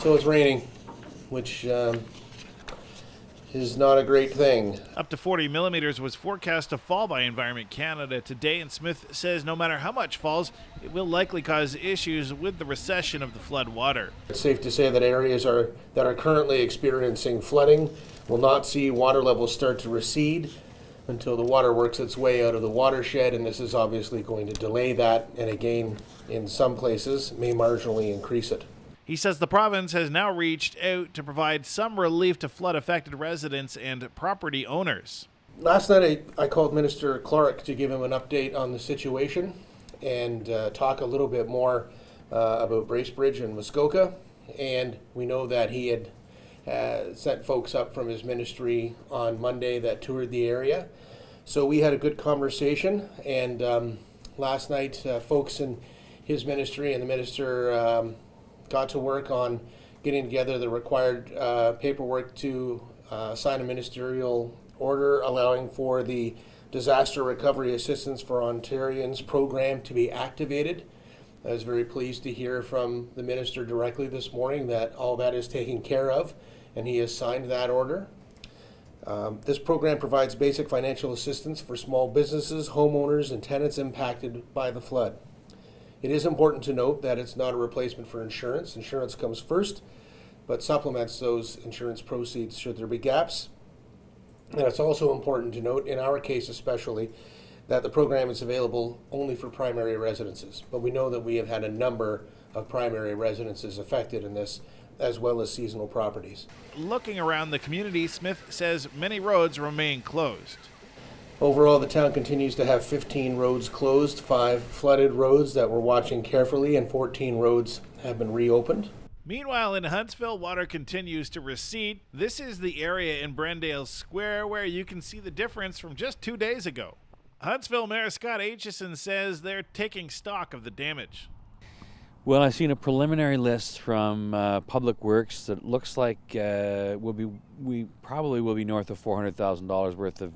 So it's raining, which is not a great thing. Up to 40 millimeters was forecast to fall by Environment Canada today, and Smith says no matter how much falls, it will likely cause issues with the recession of the flood water. It's safe to say that areas that are currently experiencing flooding will not see water levels start to recede until the water works its way out of the watershed, and this is obviously going to delay that, and again, in some places, may marginally increase it. He says the province has now reached out to provide some relief to flood-affected residents and property owners. Last night I called Minister Clark to give him an update on the situation and talk a little bit more about Bracebridge and Muskoka. And we know that he had sent folks up from his ministry on Monday that toured the area. So we had a good conversation, and last night folks in his ministry and the minister got to work on getting together the required paperwork to sign a ministerial order allowing for the Disaster Recovery Assistance for Ontarians program to be activated. I was very pleased to hear from the minister directly this morning that all that is taken care of, and he has signed that order. This program provides basic financial assistance for small businesses, homeowners, and tenants impacted by the flood. It is important to note that it's not a replacement for insurance. Insurance comes first, but supplements those insurance proceeds should there be gaps. And it's also important to note, in our case especially, that the program is available only for primary residences. But we know that we have had a number of primary residences affected in this, as well as seasonal properties. Looking around the community, Smith says many roads remain closed. Overall, the town continues to have 15 roads closed, 5 flooded roads that we're watching carefully, and 14 roads have been reopened. Meanwhile, in Huntsville, water continues to recede. This is the area in Brendale Square where you can see the difference from just 2 days ago. Huntsville Mayor Scott Aitchison says they're taking stock of the damage. Well, I've seen a preliminary list from Public Works that looks like we probably will be north of $400,000 worth of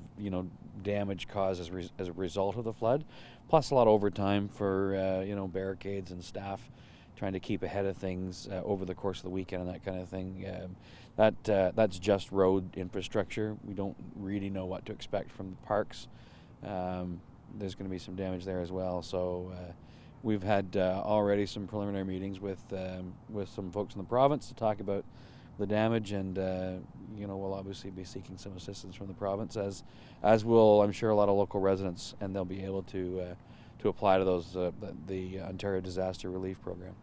damage caused as a result of the flood, plus a lot of overtime for barricades and staff trying to keep ahead of things over the course of the weekend and that kind of thing. That's just road infrastructure. We don't really know what to expect from the parks. There's going to be some damage there as well. So we've had already some preliminary meetings with some folks in the province to talk about the damage, and we'll obviously be seeking some assistance from the province, as will, I'm sure, a lot of local residents, and they'll be able to apply to those the Ontario Disaster Relief Program.